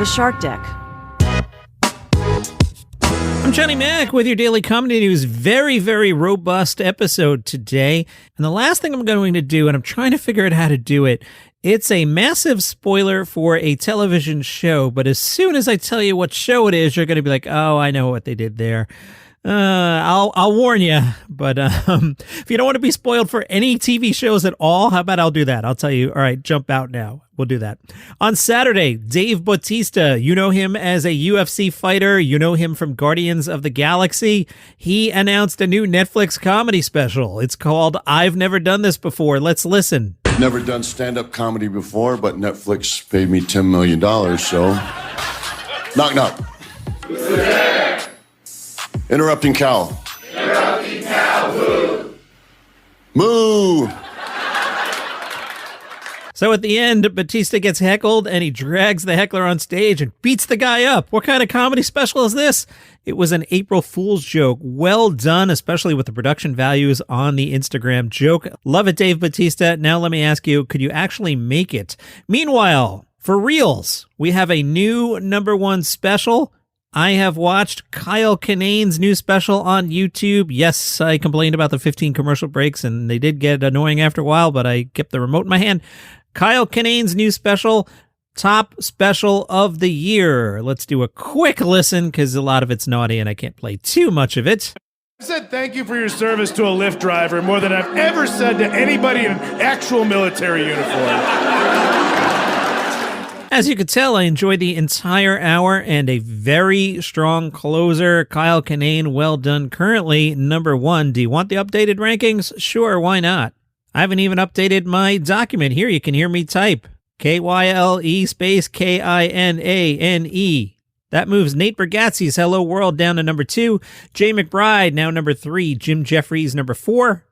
The Shark Deck. I'm Johnny Mac with your daily comedy news. Very, very robust episode today. And the last thing I'm going to do, and I'm trying to figure out how to do it, it's a massive spoiler for a television show. But as soon as I tell you what show it is, you're going to be like, oh, I know what they did there. I'll warn you, but if you don't want to be spoiled for any TV shows at all, how about I'll do that? I'll tell you, all right, jump out now. We'll do that. On Saturday, Dave Bautista, you know him as a UFC fighter. You know him from Guardians of the Galaxy. He announced a new Netflix comedy special. It's called I've Never Done This Before. Let's listen. Never done stand-up comedy before, but Netflix paid me $10 million, so knock, knock. Who's there? Interrupting cow. Interrupting cow, moo. Moo. So at the end, Bautista gets heckled and he drags the heckler on stage and beats the guy up. What kind of comedy special is this? It was an April Fool's joke. Well done, especially with the production values on the Instagram joke. Love it, Dave Bautista. Now let me ask you, could you actually make it? Meanwhile, for reals, we have a new #1 special. I have watched Kyle Kinane's new special on YouTube. Yes, I complained about the 15 commercial breaks, and they did get annoying after a while, but I kept the remote in my hand. Kyle Kinane's new special, top special of the year. Let's do a quick listen, because a lot of it's naughty, and I can't play too much of it. I said thank you for your service to a Lyft driver more than I've ever said to anybody in an actual military uniform. As you could tell, I enjoyed the entire hour and a very strong closer. Kyle Kinane, well done. Currently, #1. Do you want the updated rankings? Sure, why not? I haven't even updated my document. Here, you can hear me type. KYLE space KINANE. That moves Nate Bargatze's Hello World down to #2. Jay McBride, now #3. Jim Jeffries, #4.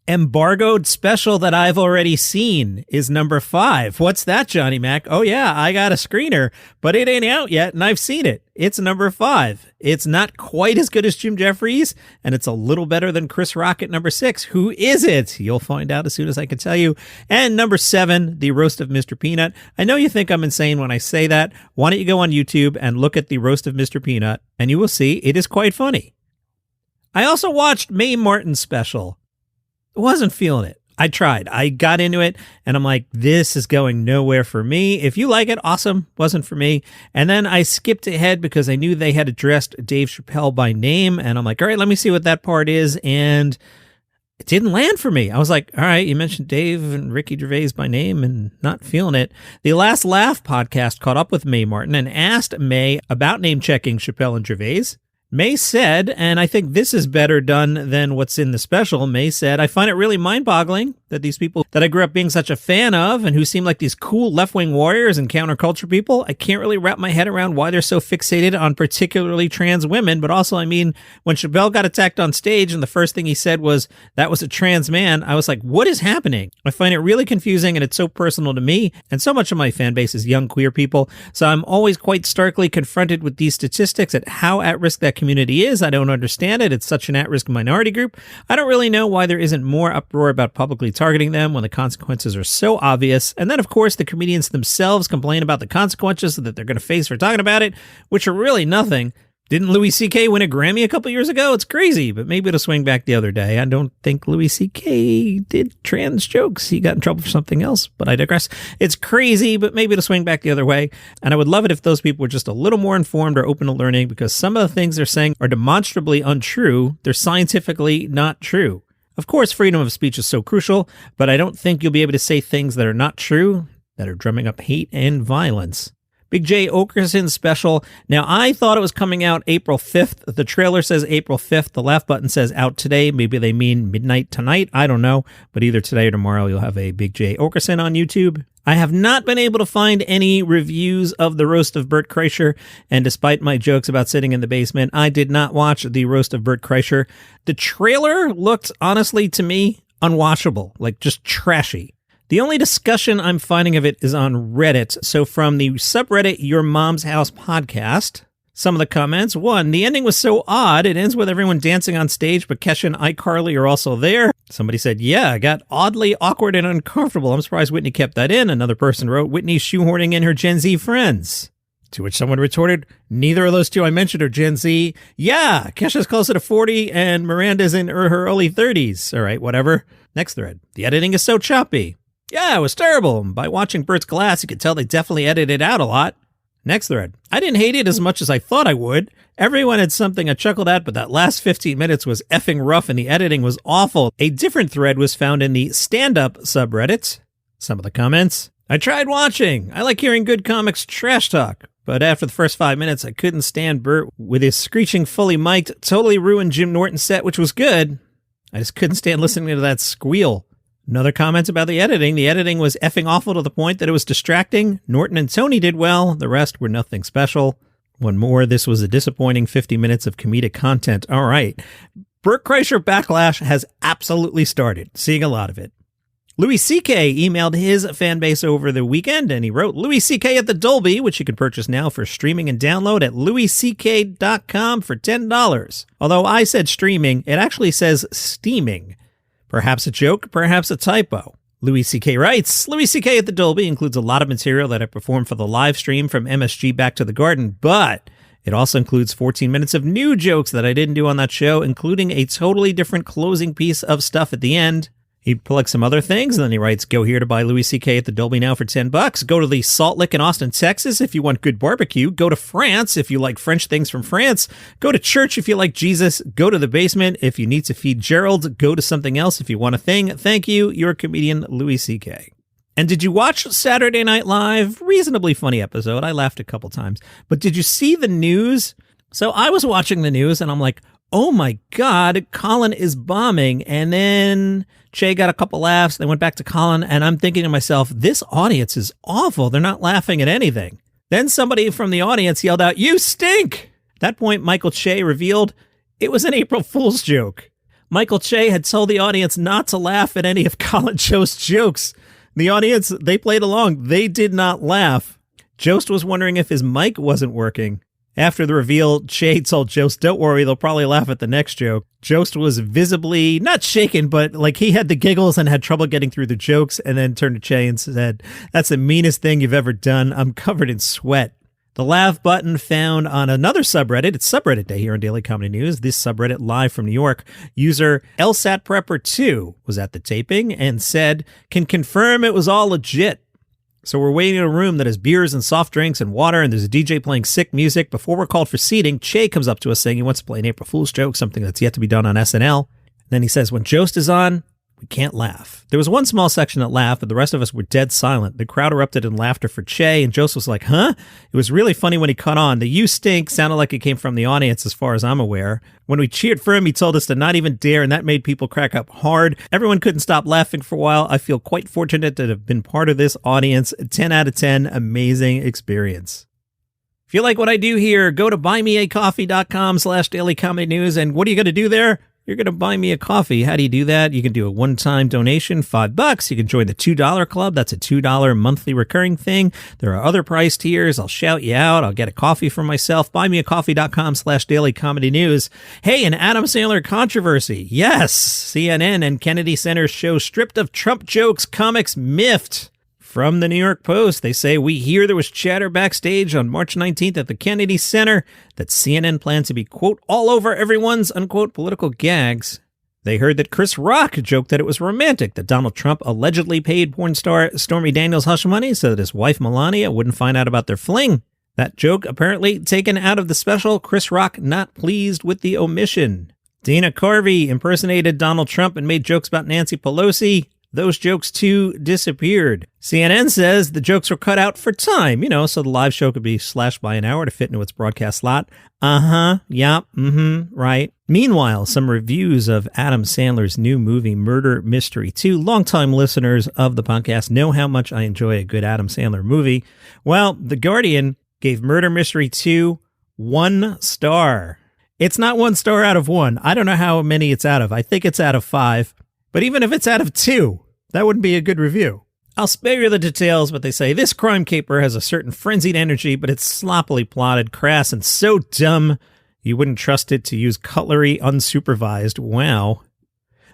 Embargoed special that I've already seen is #5. What's that, Johnny Mac? Oh yeah, I got a screener, but it ain't out yet, and I've seen it. It's #5. It's not quite as good as Jim Jeffries, and it's a little better than Chris Rock at #6. Who is it? You'll find out as soon as I can tell you. And #7, The Roast of Mr. Peanut. I know you think I'm insane when I say that. Why don't you go on YouTube and look at The Roast of Mr. Peanut, and you will see it is quite funny. I also watched Mae Martin's special. Wasn't feeling it. I tried. I got into it, and I'm like, this is going nowhere for me. If you like it, awesome. Wasn't for me. And then I skipped ahead because I knew they had addressed Dave Chappelle by name, and I'm like, all right, let me see what that part is, and it didn't land for me. I was like, all right, you mentioned Dave and Ricky Gervais by name and not feeling it. The Last Laugh podcast caught up with Mae Martin and asked Mae about name-checking Chappelle and Gervais. Mae said, and I think this is better done than what's in the special, Mae said, I find it really mind-boggling that these people that I grew up being such a fan of and who seem like these cool left-wing warriors and counterculture people, I can't really wrap my head around why they're so fixated on particularly trans women. But also, I mean, when Chappelle got attacked on stage and the first thing he said was, that was a trans man, I was like, what is happening? I find it really confusing, and it's so personal to me, and so much of my fan base is young queer people. So I'm always quite starkly confronted with these statistics at how at risk that community is. I don't understand it. It's such an at-risk minority group. I don't really know why there isn't more uproar about publicly targeting them when the consequences are so obvious. And then, of course, the comedians themselves complain about the consequences that they're going to face for talking about it, which are really nothing. Didn't Louis C.K. win a Grammy a couple years ago? It's crazy, but maybe it'll swing back the other day. I don't think Louis C.K. did trans jokes. He got in trouble for something else, but I digress. It's crazy, but maybe it'll swing back the other way. And I would love it if those people were just a little more informed or open to learning, because some of the things they're saying are demonstrably untrue. They're scientifically not true. Of course, freedom of speech is so crucial, but I don't think you'll be able to say things that are not true, that are drumming up hate and violence. Big J Okerson's special. Now, I thought it was coming out April 5th. The trailer says April 5th. The laugh button says out today. Maybe they mean midnight tonight. I don't know. But either today or tomorrow, you'll have a Big J Okerson on YouTube. I have not been able to find any reviews of the Roast of Bert Kreischer, and despite my jokes about sitting in the basement, I did not watch the Roast of Bert Kreischer. The trailer looked, honestly, to me, unwatchable, like just trashy. The only discussion I'm finding of it is on Reddit. So from the subreddit Your Mom's House podcast, some of the comments. 1, the ending was so odd. It ends with everyone dancing on stage, but Kesha and iCarly are also there. Somebody said, yeah, it got oddly awkward and uncomfortable. I'm surprised Whitney kept that in. Another person wrote, Whitney shoehorning in her Gen Z friends. To which someone retorted, neither of those two I mentioned are Gen Z. Yeah, Kesha's closer to 40 and Miranda's in her early 30s. All right, whatever. Next thread. The editing is so choppy. Yeah, it was terrible. By watching Bert's Glass, you could tell they definitely edited out a lot. Next thread. I didn't hate it as much as I thought I would. Everyone had something I chuckled at, but that last 15 minutes was effing rough and the editing was awful. A different thread was found in the stand-up subreddit. Some of the comments. I tried watching. I like hearing good comics trash talk. But after the first 5 minutes, I couldn't stand Bert with his screeching fully mic'd, totally ruined Jim Norton set, which was good. I just couldn't stand listening to that squeal. Another comment about the editing. The editing was effing awful to the point that it was distracting. Norton and Tony did well. The rest were nothing special. One more. This was a disappointing 50 minutes of comedic content. All right. Bert Kreischer backlash has absolutely started. Seeing a lot of it. Louis C.K. emailed his fan base over the weekend, and he wrote, Louis C.K. at the Dolby, which you can purchase now for streaming and download at louisck.com for $10. Although I said streaming, it actually says steaming. Perhaps a joke, perhaps a typo. Louis C.K. writes, Louis C.K. at the Dolby includes a lot of material that I performed for the live stream from MSG Back to the Garden, but it also includes 14 minutes of new jokes that I didn't do on that show, including a totally different closing piece of stuff at the end. He plugs some other things, and then he writes, go here to buy Louis C.K. at the Dolby now for $10. Go to the Salt Lick in Austin, Texas if you want good barbecue. Go to France if you like French things from France. Go to church if you like Jesus. Go to the basement if you need to feed Gerald. Go to something else if you want a thing. Thank you, your comedian Louis C.K. And did you watch Saturday Night Live? Reasonably funny episode. I laughed a couple times. But did you see the news? So I was watching the news, and I'm like, oh my God, Colin is bombing. And then Che got a couple laughs. They went back to Colin. And I'm thinking to myself, this audience is awful. They're not laughing at anything. Then somebody from the audience yelled out, you stink. At that point, Michael Che revealed it was an April Fool's joke. Michael Che had told the audience not to laugh at any of Colin Jost's jokes. The audience, they played along. They did not laugh. Jost was wondering if his mic wasn't working. After the reveal, Che told Jost, don't worry, they'll probably laugh at the next joke. Jost was visibly, not shaken, but like he had the giggles and had trouble getting through the jokes, and then turned to Che and said, that's the meanest thing you've ever done. I'm covered in sweat. The laugh button found on another subreddit. It's subreddit day here on Daily Comedy News. This subreddit live from New York. User LSATPrepper2 was at the taping and said, can confirm it was all legit. So we're waiting in a room that has beers and soft drinks and water, and there's a DJ playing sick music. Before we're called for seating, Che comes up to us saying he wants to play an April Fool's joke, something that's yet to be done on SNL. And then he says, when Jost is on, we can't laugh. There was one small section that laughed, but the rest of us were dead silent. The crowd erupted in laughter for Che, and Jost was like, huh? It was really funny when he cut on. The you stink sounded like it came from the audience as far as I'm aware. When we cheered for him, he told us to not even dare, and that made people crack up hard. Everyone couldn't stop laughing for a while. I feel quite fortunate to have been part of this audience. 10 out of 10, amazing experience. If you like what I do here, go to buymeacoffee.com/dailycomedynews, and what are you going to do there? You're going to buy me a coffee. How do you do that? You can do a one-time donation, $5. You can join the $2 club. That's a $2 monthly recurring thing. There are other price tiers. I'll shout you out. I'll get a coffee for myself. Buymeacoffee.com/dailycomedynews. Hey, an Adam Sandler controversy. Yes, CNN and Kennedy Center show stripped of Trump jokes, comics miffed. From the New York Post, they say, we hear there was chatter backstage on March 19th at the Kennedy Center that CNN planned to be, quote, all over everyone's, unquote, political gags. They heard that Chris Rock joked that it was romantic that Donald Trump allegedly paid porn star Stormy Daniels hush money so that his wife Melania wouldn't find out about their fling. That joke apparently taken out of the special. Chris Rock not pleased with the omission. Dana Carvey impersonated Donald Trump and made jokes about Nancy Pelosi. Those jokes, too, disappeared. CNN says the jokes were cut out for time, so the live show could be slashed by an hour to fit into its broadcast slot. Right. Meanwhile, some reviews of Adam Sandler's new movie, Murder, Mystery 2. Longtime listeners of the podcast know how much I enjoy a good Adam Sandler movie. Well, The Guardian gave Murder, Mystery 2 1 star. It's not 1 star out of 1. I don't know how many it's out of. I think it's out of 5. But even if it's out of 2, that wouldn't be a good review. I'll spare you the details, but they say this crime caper has a certain frenzied energy, but it's sloppily plotted, crass, and so dumb you wouldn't trust it to use cutlery unsupervised. Wow.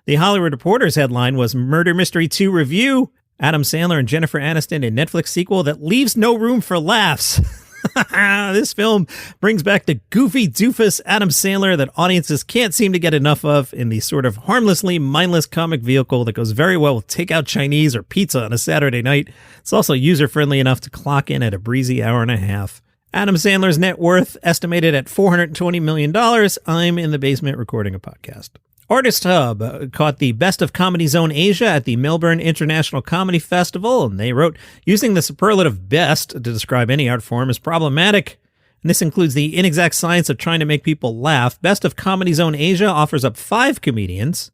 The Hollywood Reporter's headline was Murder Mystery 2 Review. Adam Sandler and Jennifer Aniston, a Netflix sequel that leaves no room for laughs. This film brings back the goofy doofus Adam Sandler that audiences can't seem to get enough of in the sort of harmlessly mindless comic vehicle that goes very well with takeout Chinese or pizza on a Saturday night. It's also user-friendly enough to clock in at a breezy hour and a half. Adam Sandler's net worth estimated at $420 million. I'm in the basement recording a podcast. Artist Hub caught the Best of Comedy Zone Asia at the Melbourne International Comedy Festival, and they wrote, using the superlative best to describe any art form is problematic. And this includes the inexact science of trying to make people laugh. Best of Comedy Zone Asia offers up 5 comedians.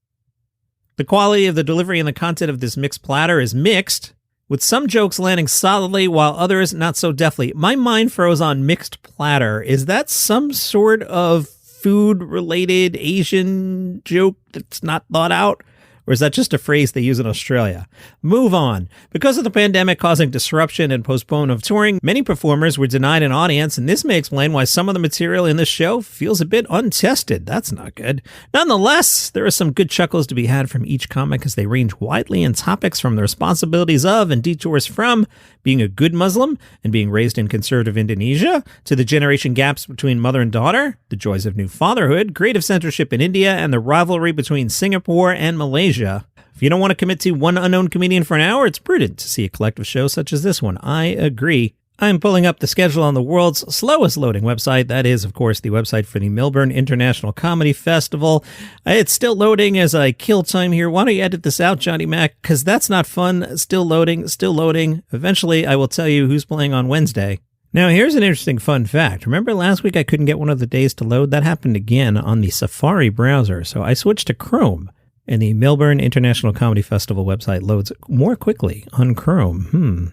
The quality of the delivery and the content of this mixed platter is mixed, with some jokes landing solidly while others not so deftly. My mind froze on mixed platter. Is that some sort of food-related Asian joke that's not thought out? Or is that just a phrase they use in Australia? Move on. Because of the pandemic causing disruption and postponement of touring, many performers were denied an audience, and this may explain why some of the material in this show feels a bit untested. That's not good. Nonetheless, there are some good chuckles to be had from each comic as they range widely in topics from the responsibilities of and detours from being a good Muslim and being raised in conservative Indonesia, to the generation gaps between mother and daughter, the joys of new fatherhood, creative censorship in India, and the rivalry between Singapore and Malaysia. If you don't want to commit to one unknown comedian for an hour, it's prudent to see a collective show such as this one. I agree. I'm pulling up the schedule on the world's slowest loading website. That is, of course, the website for the Melbourne International Comedy Festival. It's still loading as I kill time here. Why don't you edit this out, Johnny Mac? Because that's not fun. Still loading, still loading. Eventually, I will tell you who's playing on Wednesday. Now, here's an interesting fun fact. Remember last week I couldn't get one of the days to load? That happened again on the Safari browser, so I switched to Chrome. And the Melbourne International Comedy Festival website loads more quickly on Chrome.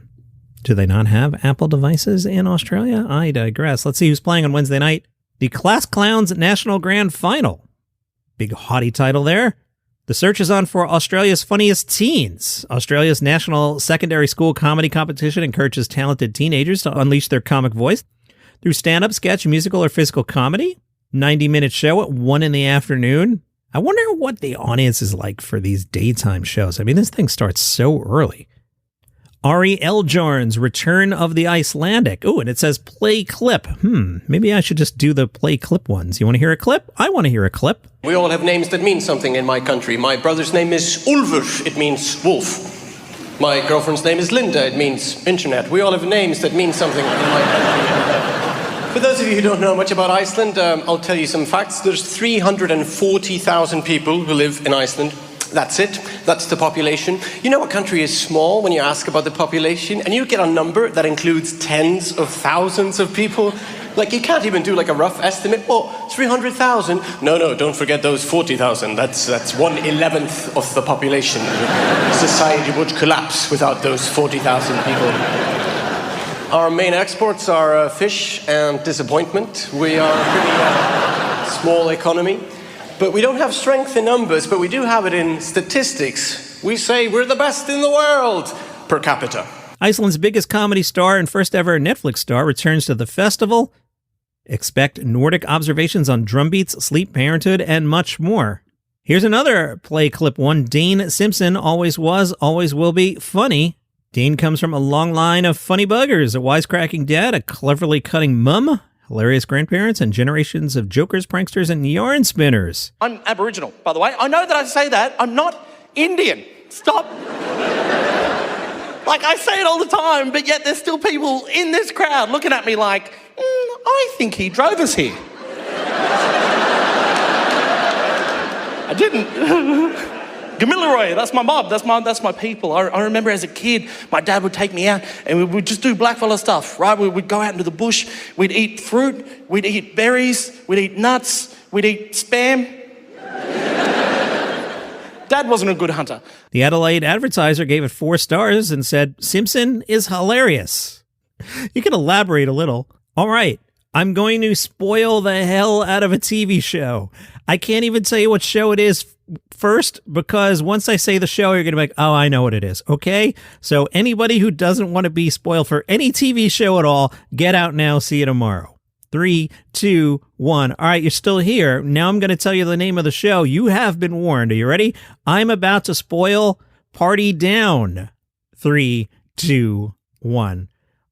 Do they not have Apple devices in Australia? I digress. Let's see who's playing on Wednesday night. The Class Clowns National Grand Final. Big haughty title there. The search is on for Australia's Funniest Teens. Australia's national secondary school comedy competition encourages talented teenagers to unleash their comic voice through stand-up, sketch, musical, or physical comedy. 90-minute show at 1 in the afternoon. I wonder what the audience is like for these daytime shows. I mean, this thing starts so early. Ari Eljorn's Return of the Icelandic. Oh, and it says play clip. Maybe I should just do the play clip ones. You want to hear a clip? I want to hear a clip. We all have names that mean something in my country. My brother's name is Ulfur. It means wolf. My girlfriend's name is Linda. It means internet. We all have names that mean something in my country. For those of you who don't know much about Iceland, I'll tell you some facts. There's 340,000 people who live in Iceland. That's it. That's the population. You know a country is small when you ask about the population, and you get a number that includes tens of thousands of people. Like, you can't even do like a rough estimate. Oh, 300,000. No, don't forget those 40,000. That's 1/11 of the population. Society would collapse without those 40,000 people. Our main exports are fish and disappointment. We are a pretty small economy. But we don't have strength in numbers, but we do have it in statistics. We say we're the best in the world per capita. Iceland's biggest comedy star and first ever Netflix star returns to the festival. Expect Nordic observations on drumbeats, sleep, parenthood, and much more. Here's another play clip one. Dane Simpson always was, always will be funny. Dane comes from a long line of funny buggers, a wisecracking dad, a cleverly cutting mum, hilarious grandparents, and generations of jokers, pranksters, and yarn spinners. I'm Aboriginal, by the way. I know that I say that. I'm not Indian. Stop. Like, I say it all the time, but yet there's still people in this crowd looking at me like, I think he drove us here. I didn't. Gamilaroi, that's my mob, that's my people. I remember as a kid, my dad would take me out and we would just do blackfella stuff, right? We would go out into the bush, we'd eat fruit, we'd eat berries, we'd eat nuts, we'd eat spam. Dad wasn't a good hunter. The Adelaide Advertiser gave it 4 stars and said, Simpson is hilarious. You can elaborate a little. All right, I'm going to spoil the hell out of a TV show. I can't even tell you what show it is first, because once I say the show, you're going to be like, oh, I know what it is. Okay? So anybody who doesn't want to be spoiled for any TV show at all, get out now. See you tomorrow. 3, 2, 1. All right, you're still here. Now I'm going to tell you the name of the show. You have been warned. Are you ready? I'm about to spoil Party Down. 3, 2, 1.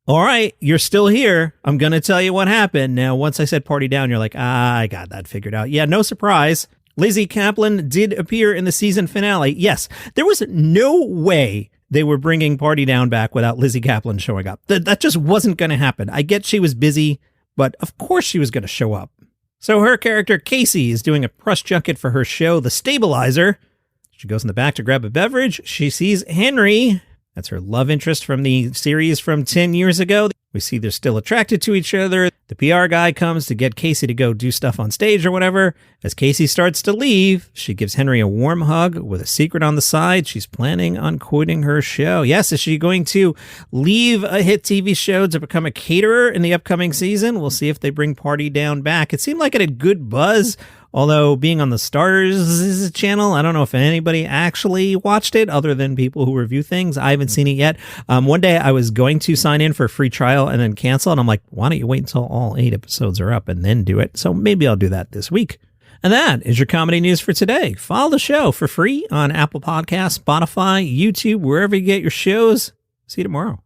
All right, you're still here. I'm going to tell you what happened. Now, once I said party down, you're like, I got that figured out. Yeah, no surprise. Lizzie Kaplan did appear in the season finale. Yes, there was no way they were bringing Party Down back without Lizzie Kaplan showing up. That just wasn't going to happen. I get she was busy, but of course she was going to show up. So her character, Casey, is doing a press junket for her show, The Stabilizer. She goes in the back to grab a beverage. She sees Henry. That's her love interest from the series from 10 years ago. We see they're still attracted to each other. The PR guy comes to get Casey to go do stuff on stage or whatever. As Casey starts to leave, she gives Henry a warm hug with a secret on the side. She's planning on quitting her show. Yes, is she going to leave a hit TV show to become a caterer in the upcoming season? We'll see if they bring Party Down back. It seemed like it had good buzz. Although being on the Stars channel, I don't know if anybody actually watched it other than people who review things. I haven't seen it yet. One day I was going to sign in for a free trial and then cancel. And I'm like, why don't you wait until all 8 episodes are up and then do it? So maybe I'll do that this week. And that is your comedy news for today. Follow the show for free on Apple Podcasts, Spotify, YouTube, wherever you get your shows. See you tomorrow.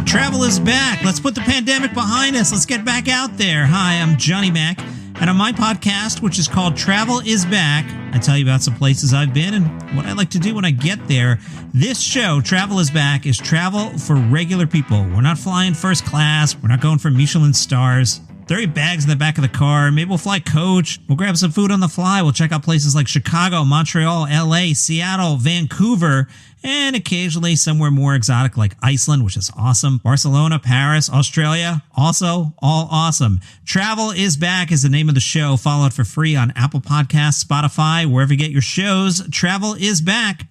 Travel is back. Let's put the pandemic behind us. Let's get back out there. Hi, I'm Johnny Mac, and on my podcast, which is called Travel is Back, I tell you about some places I've been and what I like to do when I get there. This show, Travel is Back, is travel for regular people. We're not flying first class. We're not going for Michelin stars. Throw your bags in the back of the car. Maybe we'll fly coach. We'll grab some food on the fly. We'll check out places like Chicago, Montreal, LA, Seattle, Vancouver, and occasionally somewhere more exotic like Iceland, which is awesome. Barcelona, Paris, Australia, also all awesome. Travel is Back is the name of the show. Follow it for free on Apple Podcasts, Spotify, wherever you get your shows. Travel is Back.